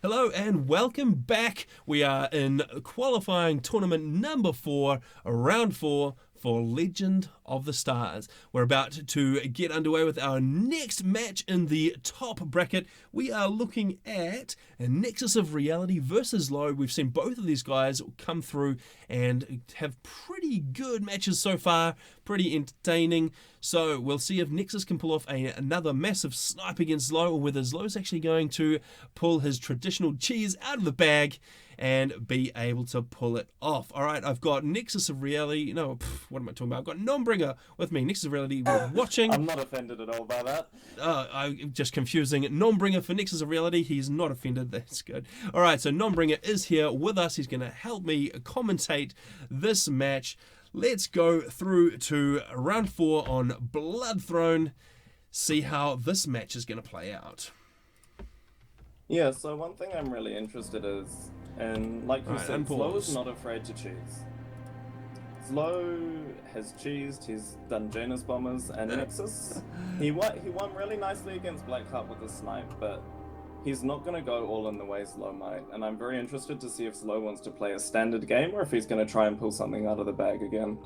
Hello and welcome back. We are in qualifying tournament number 4, round 4 for Legend of the Stars. We're about to get underway with our next match in the top bracket. We are looking at a Nexus of Reality versus LegendOfTheStars. We've seen both of these guys come through and have pretty good matches so far, pretty entertaining. So we'll see if Nexus can pull off another massive snipe against LegendOfTheStars, or whether LegendOfTheStars actually going to pull his traditional cheese out of the bag and be able to pull it off. All right, I've got Nexus of Reality. No, what am I talking about? I've got Nombringer with me. Nexus of Reality, we're watching. I'm not offended at all by that. I'm just confusing Nombringer for Nexus of Reality. He's not offended. That's good. All right, so Nombringer is here with us. He's going to help me commentate this match. Let's go through to round 4 on Blood Throne. See how this match is going to play out. Yeah, so one thing I'm really interested is, and like you said, ZLO is not afraid to cheese. ZLO has cheesed, he's done Janus Bombers and Nexus. He won really nicely against Blackheart with the snipe, but he's not going to go all in the way ZLO might. And I'm very interested to see if ZLO wants to play a standard game or if he's going to try and pull something out of the bag again.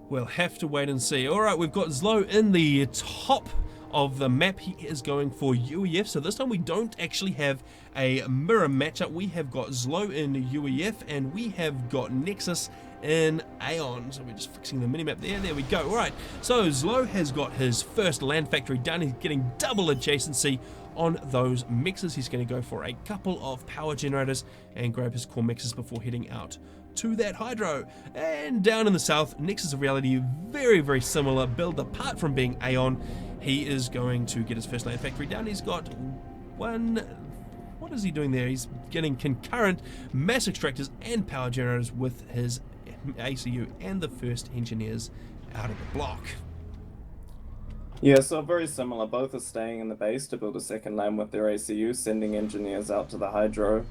We'll have to wait and see. All right, we've got ZLO in the top of the map. He is going for UEF, so this time we don't actually have a mirror matchup. We have got ZLO in UEF and we have got Nexus in Aeon. So we're just fixing the minimap there we go. All right, so ZLO has got his first land factory done. He's getting double adjacency on those mixers. He's going to go for a couple of power generators and grab his core mixers before heading out to that hydro. And down in the south, Nexus of Reality, very similar build apart from being Aeon. He is going to get his first land factory down. He's got one... What is he doing there? He's getting concurrent mass extractors and power generators with his ACU and the first engineers out of the block. Yeah, so very similar. Both are staying in the base to build a second land with their ACU, sending engineers out to the hydro.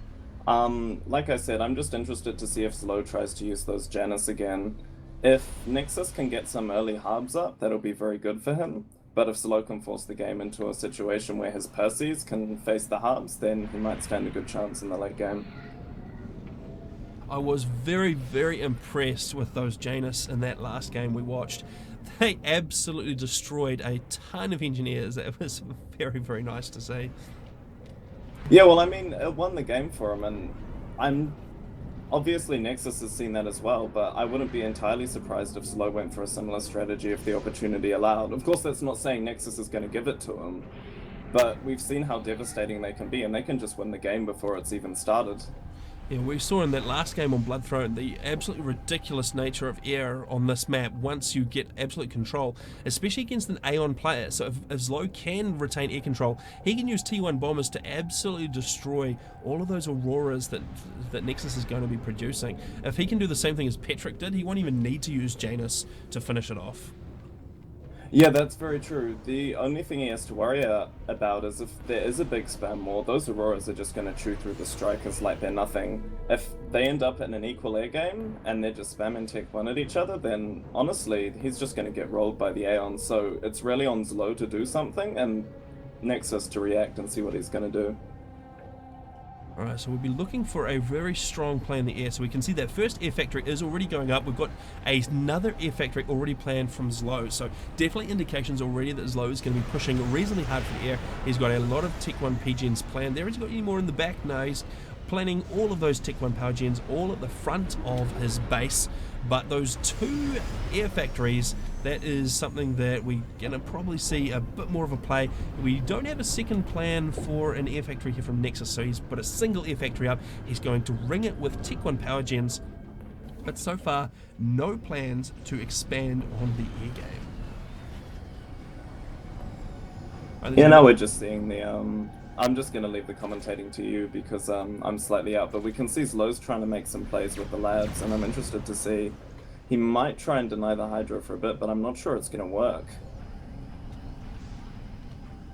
Like I said, I'm just interested to see if ZLO tries to use those Janus again. If Nexus can get some early harbs up, that'll be very good for him. But if ZLO can force the game into a situation where his Perseus can face the harbs, then he might stand a good chance in the late game. I was very impressed with those Janus in that last game we watched. They absolutely destroyed a ton of engineers. It was very nice to see. Yeah, well, I mean, it won the game for him, and obviously Nexus has seen that as well, but I wouldn't be entirely surprised if ZLO went for a similar strategy if the opportunity allowed. Of course, that's not saying Nexus is going to give it to him, but we've seen how devastating they can be, and they can just win the game before it's even started. Yeah, we saw in that last game on Blood Throne the absolutely ridiculous nature of air on this map once you get absolute control, especially against an Aeon player. So if ZLO can retain air control, he can use T1 bombers to absolutely destroy all of those auroras that Nexus is going to be producing. If he can do the same thing as Petrick did, he won't even need to use Janus to finish it off. Yeah, that's very true. The only thing he has to worry about is if there is a big spam war, those Auroras are just going to chew through the strikers like they're nothing. If they end up in an equal air game and they're just spamming Tech 1 at each other, then honestly, he's just going to get rolled by the Aeon. So it's really on ZLO to do something and Nexus to react and see what he's going to do. Alright, so we'll be looking for a very strong play in the air. So we can see that first air factory is already going up. We've got another air factory already planned from ZLO. So definitely indications already that ZLO is going to be pushing reasonably hard for the air. He's got a lot of Tech 1 PGens planned there. Has he got any more in the back? No, he's planning all of those Tech 1 power gens all at the front of his base. But those two air factories, that is something that we're going to probably see a bit more of a play. We don't have a second plan for an air factory here from Nexus, so he's put a single air factory up. He's going to ring it with Tech 1 power gens, but so far, no plans to expand on the air game. Yeah, now we're just seeing the... I'm just going to leave the commentating to you because I'm slightly out, but we can see ZLO's trying to make some plays with the labs, and I'm interested to see. He might try and deny the Hydra for a bit, but I'm not sure it's going to work.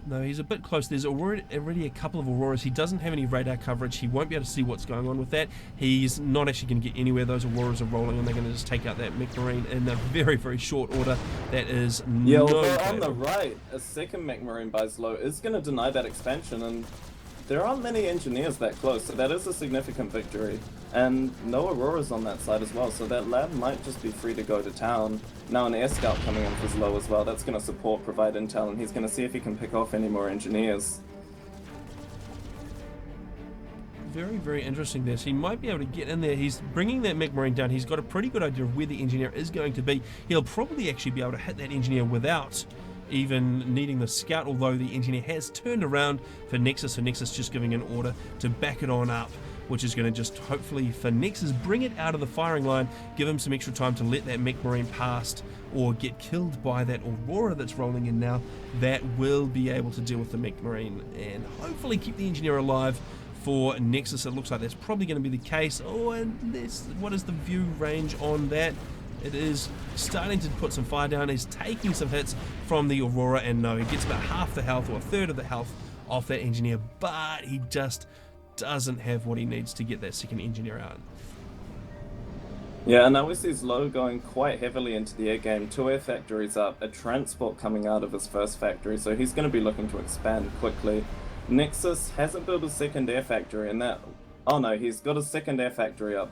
No, he's a bit close. There's already a couple of Auroras. He doesn't have any radar coverage. He won't be able to see what's going on with that. He's not actually going to get anywhere. Those Auroras are rolling and they're going to just take out that Mech Marine in a very short order. That is yeah, although on the right, a second Mech Marine by ZLO is going to deny that expansion, and there aren't many engineers that close, so that is a significant victory. And no Auroras on that side as well, so that lab might just be free to go to town. Now an air scout coming in for ZLO as well, that's going to support, provide intel, and he's going to see if he can pick off any more engineers. Very, very interesting this. He might be able to get in there. He's bringing that mech marine down. He's got a pretty good idea of where the engineer is going to be. He'll probably actually be able to hit that engineer without even needing the scout, although the engineer has turned around for Nexus, so Nexus just giving an order to back it on up, which is going to just hopefully for Nexus bring it out of the firing line, give him some extra time to let that mech marine past or get killed by that Aurora that's rolling in now. That will be able to deal with the mech marine and hopefully keep the engineer alive. For Nexus, it looks like that's probably going to be the case. Oh, and what is the view range on that? It is starting to put some fire down. He's taking some hits from the Aurora, and no, he gets about half the health or a third of the health off that engineer, but he just doesn't have what he needs to get that second engineer out. Yeah, and now we see ZLO going quite heavily into the air game. 2 air factories up, a transport coming out of his first factory, so he's going to be looking to expand quickly. Nexus hasn't built a second air factory, and that... Oh no, he's got a second air factory up.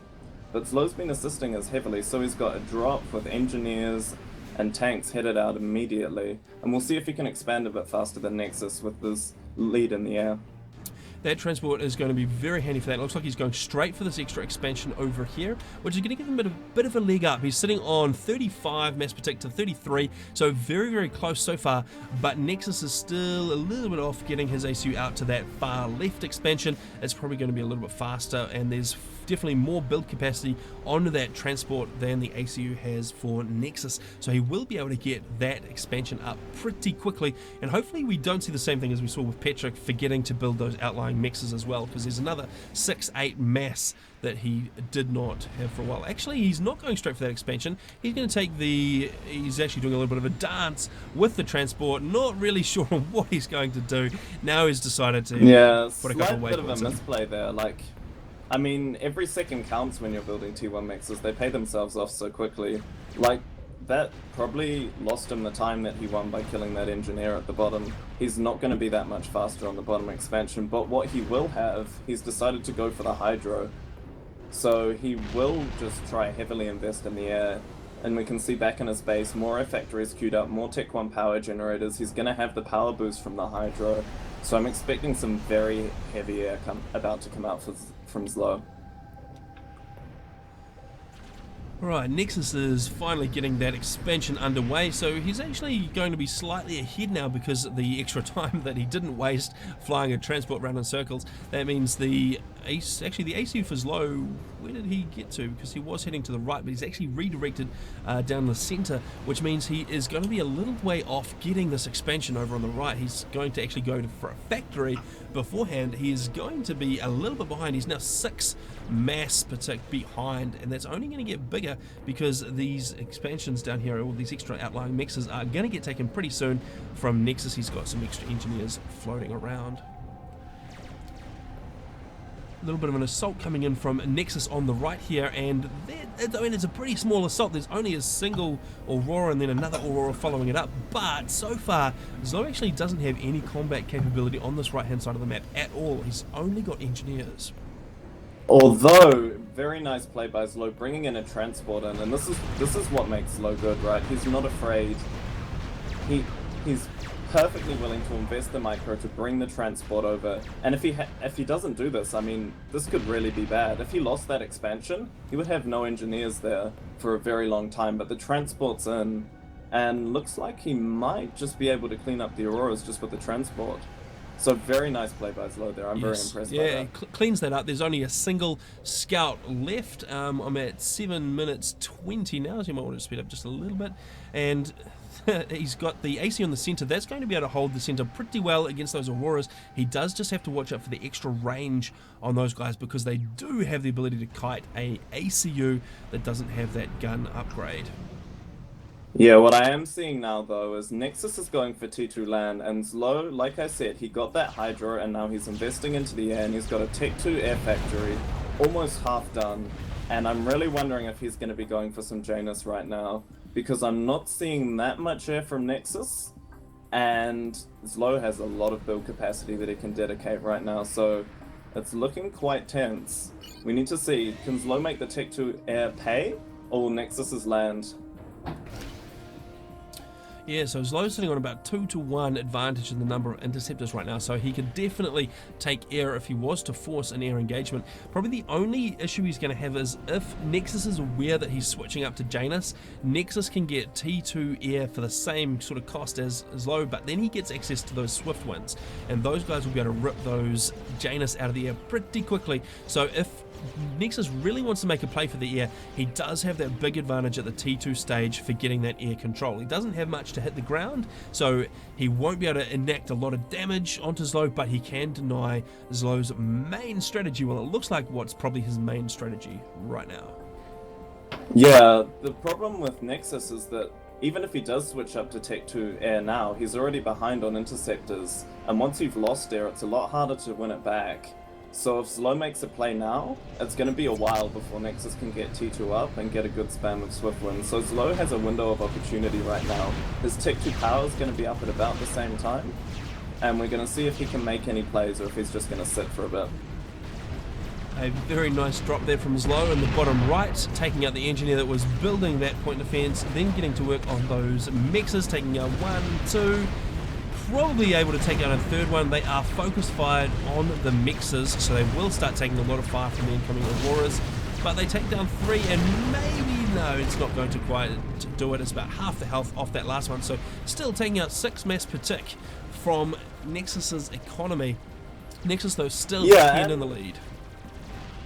But ZLO's been assisting us heavily, so he's got a drop with engineers and tanks headed out immediately. And we'll see if he can expand a bit faster than Nexus with this lead in the air. That transport is going to be very handy for that. It looks like he's going straight for this extra expansion over here, which is going to give him a bit of a leg up. He's sitting on 35 mass protect to 33, so very, very close so far. But Nexus is still a little bit off getting his ACU out to that far left expansion. It's probably going to be a little bit faster, and there's definitely more build capacity onto that transport than the ACU has for Nexus. So he will be able to get that expansion up pretty quickly, and hopefully we don't see the same thing as we saw with Patrick forgetting to build those outlying mexes as well, because there's another 6-8 mass that he did not have for a while. Actually, he's not going straight for that expansion. He's going to take the... He's actually doing a little bit of a dance with the transport, not really sure on what he's going to do. Now he's decided to put a couple of bit of a misplay there. Like, I mean, every second counts when you're building T1 mexes. They pay themselves off so quickly. Like, that probably lost him the time that he won by killing that engineer at the bottom. He's not going to be that much faster on the bottom expansion, but what he will have, he's decided to go for the hydro. So he will just try heavily invest in the air, and we can see back in his base, more air factories queued up, more Tech 1 power generators. He's going to have the power boost from the hydro, so I'm expecting some very heavy air about to come out from ZLO. Right, Nexus is finally getting that expansion underway, so he's actually going to be slightly ahead now because of the extra time that he didn't waste flying a transport round in circles. That means the ACU for ZLO, where did he get to? Because he was heading to the right, but he's actually redirected down the center, which means he is going to be a little way off getting this expansion over on the right. He's going to actually go for a factory beforehand. He is going to be a little bit behind. He's now 6 mass protect behind, and that's only going to get bigger because these expansions down here, all these extra outlying mexes, are going to get taken pretty soon from Nexus. He's got some extra engineers floating around. A little bit of an assault coming in from Nexus on the right here, and I mean, it's a pretty small assault. There's only a single Aurora and then another Aurora following it up, but so far ZLO actually doesn't have any combat capability on this right hand side of the map at all. He's only got engineers. Although, very nice play by ZLO, bringing in a transport in, and this is what makes ZLO good, right? He's not afraid. He's perfectly willing to invest the micro to bring the transport over, and if he doesn't do this, I mean, this could really be bad. If he lost that expansion, he would have no engineers there for a very long time, but the transport's in, and looks like he might just be able to clean up the Auroras just with the transport. So very nice play by ZLO there. I'm very impressed by that. Yeah, cleans that up. There's only a single scout left. I'm at 7 minutes 20 now, so you might want to speed up just a little bit. And he's got the AC on the center. That's going to be able to hold the center pretty well against those Auroras. He does just have to watch out for the extra range on those guys because they do have the ability to kite a ACU that doesn't have that gun upgrade. Yeah, what I am seeing now, though, is Nexus is going for T2 land, and ZLO, like I said, he got that Hydra, and now he's investing into the air, and he's got a Tech 2 air factory, almost half done, and I'm really wondering if he's going to be going for some Janus right now, because I'm not seeing that much air from Nexus, And ZLO has a lot of build capacity that he can dedicate right now, so it's looking quite tense. We need to see, can ZLO make the Tech 2 air pay, or will Nexus's land? Yeah, so ZLO's sitting on about 2-to-1 advantage in the number of interceptors right now, so he could definitely take air if he was to force an air engagement. Probably the only issue he's going to have is if Nexus is aware that he's switching up to Janus, Nexus can get T2 air for the same sort of cost as ZLO, but then he gets access to those Swift Winds, and those guys will be able to rip those Janus out of the air pretty quickly. So if Nexus really wants to make a play for the air, he does have that big advantage at the T2 stage for getting that air control. He doesn't have much to hit the ground, so he won't be able to enact a lot of damage onto ZLO, but he can deny ZLO's main strategy. Well, it looks like what's probably his main strategy right now. Yeah, the problem with Nexus is that even if he does switch up to Tech 2 air now, he's already behind on interceptors, and once you've lost air, it's a lot harder to win it back. So if ZLO makes a play now, it's going to be a while before Nexus can get T2 up and get a good spam of Swift Wind. So ZLO has a window of opportunity right now. His Tech 2 power is going to be up at about the same time, and we're going to see if he can make any plays or if he's just going to sit for a bit. A very nice drop there from ZLO in the bottom right, taking out the engineer that was building that point defense, then getting to work on those mexes, taking out 1, 2, probably able to take out a third one. They are focus fired on the mexes, so they will start taking a lot of fire from the incoming Auroras, but they take down 3, and maybe, no, it's not going to quite do it. It's about half the health off that last one, so still taking out 6 mass per tick from Nexus's economy. Nexus, though, still 10 in the lead.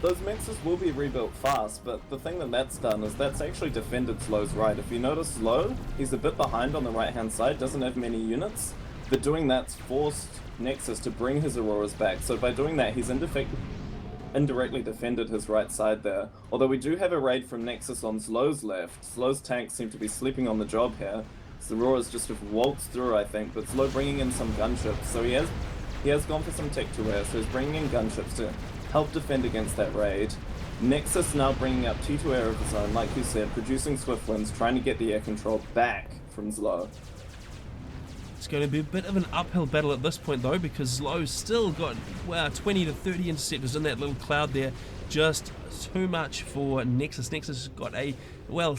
Those mexes will be rebuilt fast, but the thing that's done is that's actually defended ZLO's right. If you notice ZLO, he's a bit behind on the right-hand side, doesn't have many units, but doing that's forced Nexus to bring his Auroras back. So by doing that, he's indirectly defended his right side there. Although we do have a raid from Nexus on ZLO's left. ZLO's tanks seem to be sleeping on the job here. So the Auroras just have waltzed through, I think, but ZLO bringing in some gunships. So he has gone for some Tech 2 air, so he's bringing in gunships to help defend against that raid. Nexus now bringing up T2 air of his own, like you said, producing Swift Winds, trying to get the air control back from ZLO. It's going to be a bit of an uphill battle at this point, though, because ZLO's still got 20 to 30 interceptors in that little cloud there. Just too much for Nexus. Nexus has got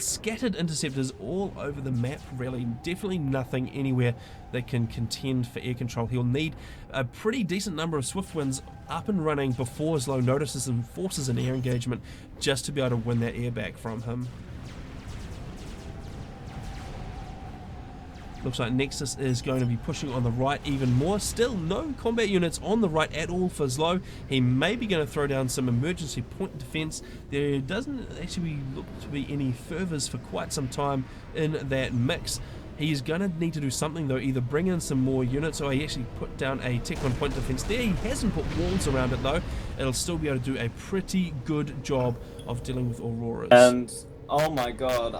scattered interceptors all over the map, really. Definitely nothing anywhere that can contend for air control. He'll need a pretty decent number of Swift Winds up and running before ZLO notices and forces an air engagement just to be able to win that air back from him. Looks like Nexus is going to be pushing on the right even more. Still no combat units on the right at all for ZLO. He may be going to throw down some emergency point defense. There doesn't actually look to be any fervors for quite some time in that mix. He's going to need to do something, though, either bring in some more units, or he actually put down a Tech 1 point defense there. He hasn't put walls around it, though. It'll still be able to do a pretty good job of dealing with Auroras. And, oh my god,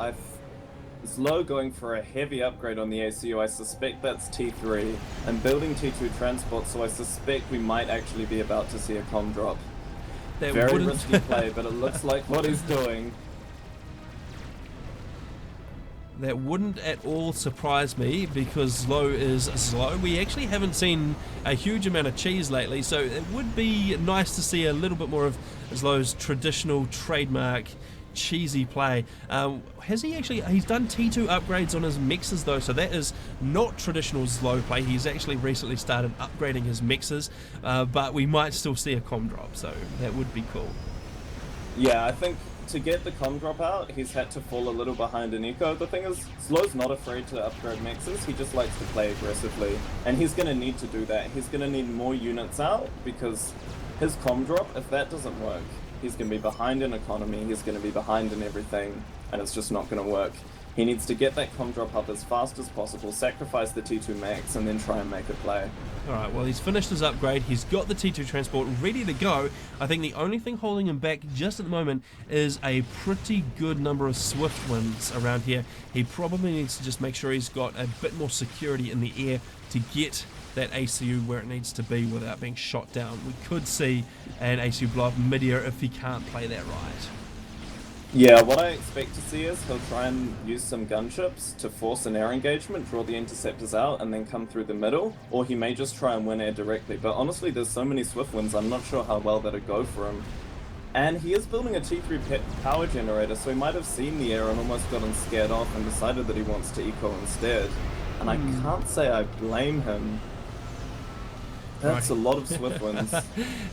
ZLO going for a heavy upgrade on the ACU. I suspect that's T3, and building T2 transport, so I suspect we might actually be about to see a comm drop. Very risky play, but it looks like what he's doing. That wouldn't at all surprise me, because ZLO is ZLO. We actually haven't seen a huge amount of cheese lately, so it would be nice to see a little bit more of ZLO's traditional trademark cheesy play. He's done T2 upgrades on his mexes, though, so that is not traditional ZLO play. He's actually recently started upgrading his mexes, but we might still see a comm drop, so that would be cool. Yeah, I think to get the comm drop out, he's had to fall a little behind in eco. The thing is, ZLO's not afraid to upgrade mexes, he just likes to play aggressively, and he's going to need to do that. He's going to need more units out, because his comm drop, if that doesn't work, he's going to be behind in economy, he's going to be behind in everything, and it's just not going to work. He needs to get that comm drop up as fast as possible, sacrifice the T2 max, and then try and make a play. Alright, well, he's finished his upgrade, he's got the T2 transport ready to go. I think the only thing holding him back just at the moment is a pretty good number of Swift Winds around here. He probably needs to just make sure he's got a bit more security in the air to get that ACU where it needs to be without being shot down. We could see an ACU blow up mid-air if he can't play that right. Yeah, what I expect to see is he'll try and use some gunships to force an air engagement, draw the interceptors out, and then come through the middle, or he may just try and win air directly. But honestly, there's so many Swiftwinds, I'm not sure how well that'll go for him. And he is building a T3 power generator, so he might have seen the air and almost gotten scared off and decided that he wants to eco instead. And I can't say I blame him. That's a lot of Swiftwinds.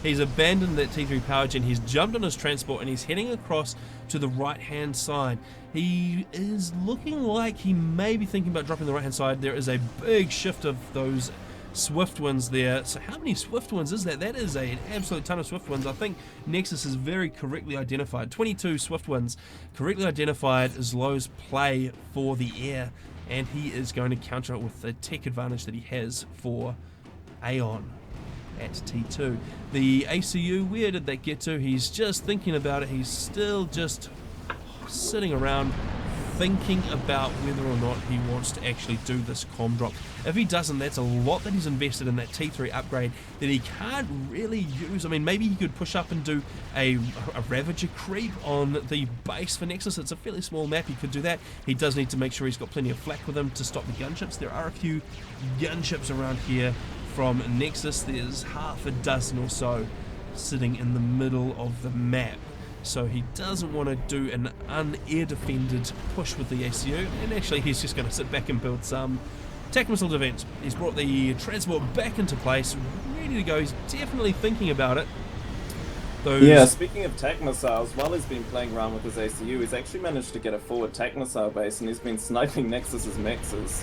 He's abandoned that T3 power gen, he's jumped on his transport and he's heading across to the right hand side. He is looking like he may be thinking about dropping the right hand side. There is a big shift of those Swiftwinds there. So how many Swiftwinds is that? That is an absolute ton of Swiftwinds. I think Nexus is very correctly identified. 22 Swiftwinds correctly identified ZLO's play for the air, and he is going to counter it with the tech advantage that he has for Aeon at T2. The ACU, where did that get to? He's just thinking about it. He's still just sitting around thinking about whether or not he wants to actually do this comm drop. If he doesn't, that's a lot that he's invested in that T3 upgrade that he can't really use. I mean, maybe he could push up and do a Ravager creep on the base for Nexus. It's a fairly small map, he could do that. He does need to make sure he's got plenty of flak with him to stop the gunships. There are a few gunships around here from Nexus. There's half a dozen or so sitting in the middle of the map. So he doesn't want to do an un-air defended push with the ACU, and actually he's just going to sit back and build some tac missile defense. He's brought the transport back into place, ready to go. He's definitely thinking about it. Yeah, speaking of tac missiles, while he's been playing around with his ACU, he's actually managed to get a forward tac missile base, and he's been sniping Nexus's mexes.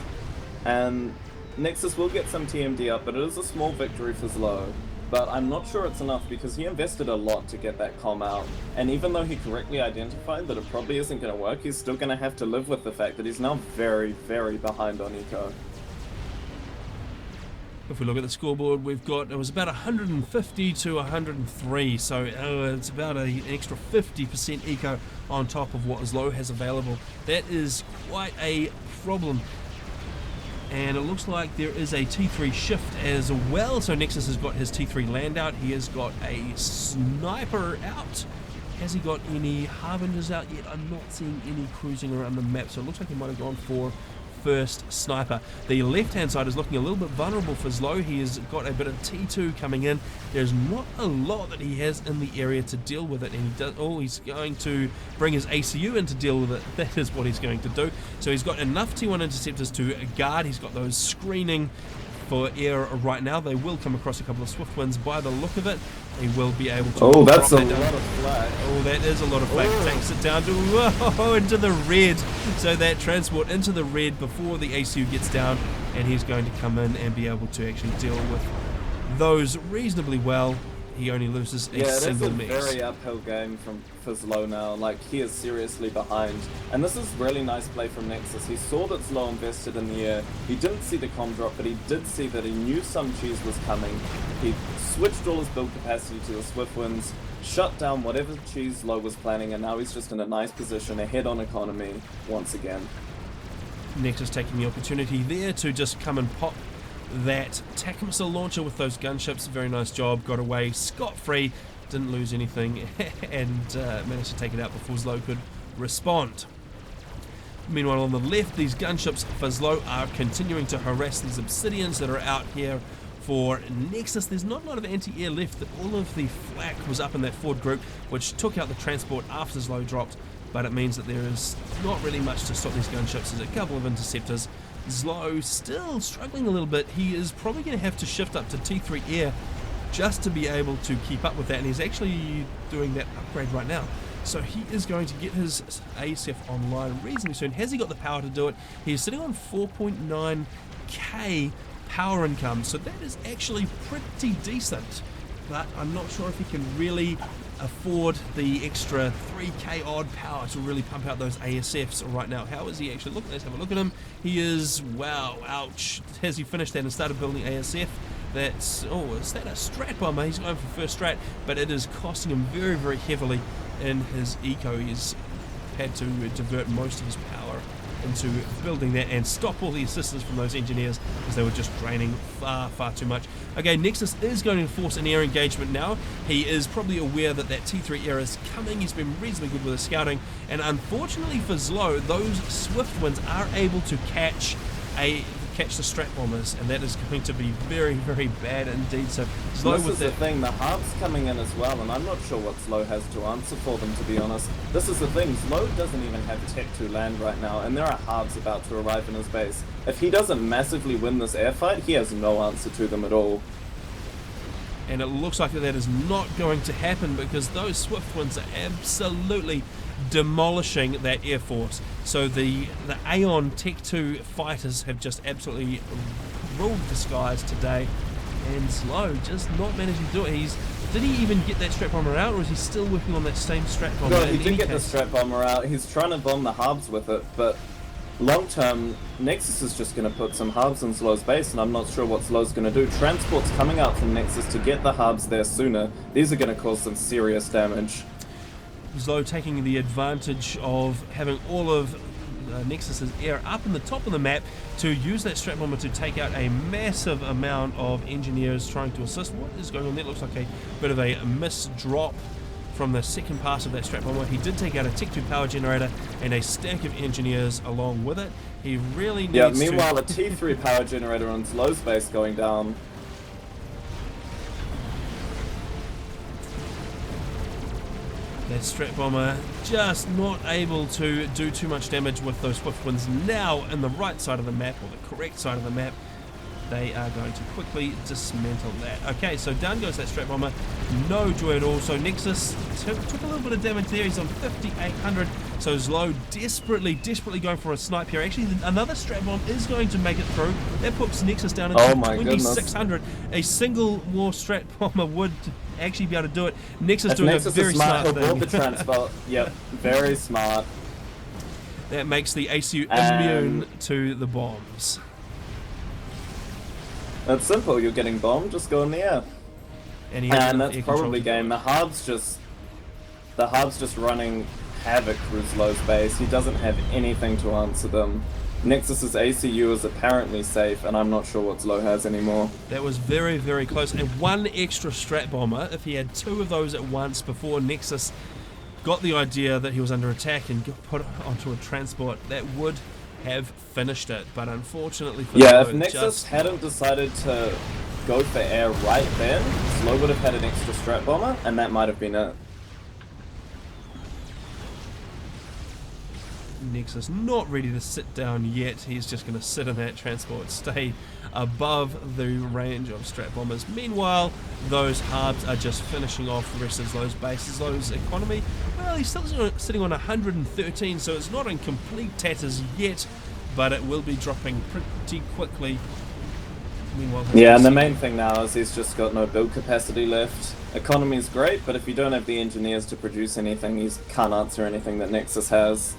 And Nexus will get some TMD up, but it is a small victory for ZLO. But I'm not sure it's enough because he invested a lot to get that comm out. And even though he correctly identified that it probably isn't going to work, he's still going to have to live with the fact that he's now very, very behind on eco. If we look at the scoreboard, we've got, it was about 150 to 103, so it's about an extra 50% eco on top of what ZLO has available. That is quite a problem. And it looks like there is a T3 shift as well, so Nexus has got his T3 land out, he has got a sniper out. Has he got any harbingers out yet? I'm not seeing any cruising around the map, so it looks like he might have gone for first sniper. The left hand side is looking a little bit vulnerable for ZLO. He has got a bit of T2 coming in. There's not a lot that he has in the area to deal with it, and he does, he's going to bring his ACU in to deal with it. That is what he's going to do. So he's got enough T1 interceptors to guard. He's got those screening for air right now. They will come across a couple of Swiftwinds by the look of it. He will be able to. Oh, that's a lot of flak. Oh, that is a lot of flak. Takes it down to into the red. So that transport into the red before the ACU gets down, and he's going to come in and be able to actually deal with those reasonably well. He only loses a single mix. Yeah, it is a very uphill game for ZLO now. Like, he is seriously behind. And this is really nice play from Nexus. He saw that ZLO invested in the air. He didn't see the comm drop, but he did see that he knew some cheese was coming. He switched all his build capacity to the Swiftwinds, shut down whatever cheese ZLO was planning, and now he's just in a nice position, ahead on economy once again. Nexus taking the opportunity there to just come and pop that tac missile launcher with those gunships. Very nice job, got away scot-free, didn't lose anything, and managed to take it out before ZLO could respond. Meanwhile, on the left, these gunships for ZLO are continuing to harass these Obsidians that are out here for Nexus. There's not a lot of anti-air left. All of the flak was up in that forward group, which took out the transport after ZLO dropped, but it means that there is not really much to stop these gunships. There's a couple of interceptors. ZLO still struggling a little bit. He is probably going to have to shift up to T3 air just to be able to keep up with that, and he's actually doing that upgrade right now. So he is going to get his ASF online reasonably soon. Has he got the power to do it? He's sitting on 4.9k power income, so that is actually pretty decent, but I'm not sure if he can really afford the extra 3k odd power to really pump out those ASFs right now. How is he actually looking? Let's have a look at him. He is, wow, ouch. Has he finished that and started building ASF? That's, oh, is that a strat bomber? He's going for first strat, but it is costing him very, very heavily in his eco. He's had to divert most of his power into building that and stop all the assistance from those engineers, because they were just draining far too much. Okay, Nexus is going to force an air engagement now. He is probably aware that that T3 air is coming. He's been reasonably good with his scouting, and unfortunately for ZLO, those swift winds are able to catch the strap bombers, and that is going to be very bad indeed. So ZLO this is the thing, the Harb's coming in as well, and I'm not sure what ZLO has to answer for them, to be honest. This is the thing, ZLO doesn't even have tech to land right now, and there are Harbs about to arrive in his base. If he doesn't massively win this air fight, he has no answer to them at all. And it looks like that is not going to happen, because those swift winds are absolutely demolishing that air force. So the Aeon Tech 2 fighters have just absolutely ruled the skies today, and ZLO just not managing to do it. Did he even get that strap bomber out, or is he still working on that same strap bomber? No, he did get the strap bomber out. He's trying to bomb the Harbs with it, but long term, Nexus is just going to put some Harbs in ZLO's base, and I'm not sure what ZLO's going to do. Transport's coming out from Nexus to get the Harbs there sooner. These are going to cause some serious damage. ZLO taking the advantage of having all of Nexus's air up in the top of the map to use that strap bomber to take out a massive amount of engineers trying to assist. What is going on there? Looks like a bit of a misdrop from the second pass of that strap bomber. He did take out a Tech 2 power generator and a stack of engineers along with it. He really needs meanwhile, a T3 power generator on ZLO's base going down. That strap bomber just not able to do too much damage with those swift winds. Now in the right side of the map, or the correct side of the map, they are going to quickly dismantle that. Okay, so down goes that strap bomber. No joy at all. So Nexus took a little bit of damage there. He's on 5,800. So ZLO desperately going for a snipe here. Actually, another strap bomb is going to make it through. That puts Nexus down at 2,600. A single more strap bomber would actually be able to do it. Nexus doing a very smart thing. He'll the transport. Yep, very smart. That makes the ACU immune to the bombs. It's simple, you're getting bombed, just go in the air. And that's probably game. The Harb's just running havoc through ZLO's base. He doesn't have anything to answer them. Nexus's ACU is apparently safe, and I'm not sure what ZLO has anymore. That was very close. And one extra strat bomber, if he had two of those at once before Nexus got the idea that he was under attack and put it onto a transport, that would have finished it. But unfortunately for ZLO, if Nexus hadn't decided to go for air right then, ZLO would have had an extra strat bomber, and that might have been it. Nexus not ready to sit down yet. He's just going to sit in that transport, stay above the range of strat bombers. Meanwhile, those Harbs are just finishing off the rest of those bases. Those economy, well, he's still sitting on 113, so it's not in complete tatters yet, but it will be dropping pretty quickly. Meanwhile, and the main thing now is he's just got no build capacity left. Economy's great, but if you don't have the engineers to produce anything, he can't answer anything that Nexus has.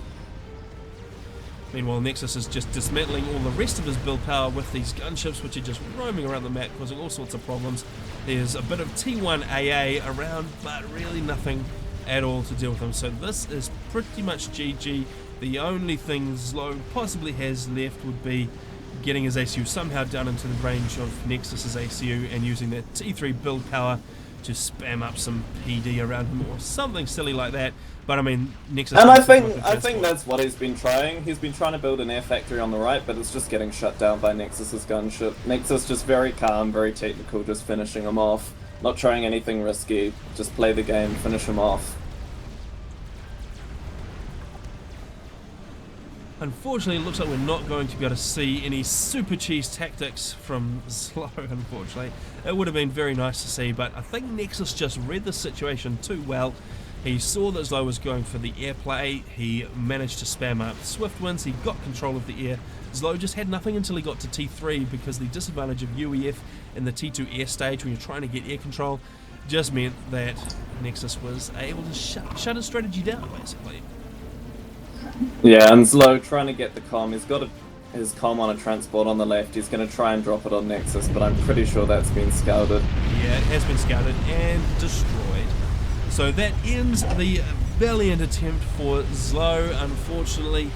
Meanwhile, Nexus is just dismantling all the rest of his build power with these gunships, which are just roaming around the map, causing all sorts of problems. There's a bit of T1 AA around, but really nothing at all to deal with them. So this is pretty much GG. The only thing ZLO possibly has left would be getting his ACU somehow down into the range of Nexus's ACU and using that T3 build power to spam up some PD around him or something silly like that. But I mean, Nexus. And I think that's what he's been trying. He's been trying to build an air factory on the right, but it's just getting shut down by Nexus's gunship. Nexus just very calm, very technical, just finishing him off. Not trying anything risky. Just play the game, finish him off. Unfortunately, it looks like we're not going to be able to see any super cheese tactics from ZLO, unfortunately. It would have been very nice to see, but I think Nexus just read the situation too well. He saw that ZLO was going for the air play. He managed to spam up swift winds. He got control of the air. ZLO just had nothing until he got to T3, because the disadvantage of UEF in the T2 air stage when you're trying to get air control just meant that Nexus was able to shut his strategy down, basically. Yeah, and ZLO trying to get the comm. He's got his comm on a transport on the left. He's going to try and drop it on Nexus, but I'm pretty sure that's been scouted. Yeah, it has been scouted and destroyed. So that ends the valiant attempt for ZLO. Unfortunately,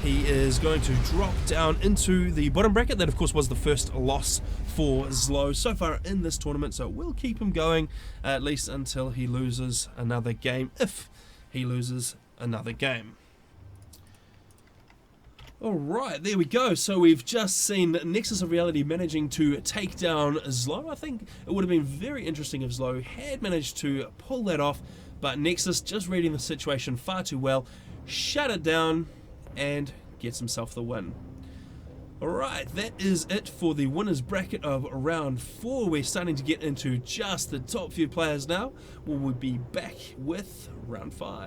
he is going to drop down into the bottom bracket. That, of course, was the first loss for ZLO so far in this tournament, so we'll keep him going at least until he loses another game, if he loses another game. Alright, there we go. So we've just seen Nexus of Reality managing to take down ZLO. I think it would have been very interesting if ZLO had managed to pull that off, but Nexus just reading the situation far too well, shut it down and gets himself the win. Alright, that is it for the winners bracket of round 4. We're starting to get into just the top few players now. We'll be back with round 5.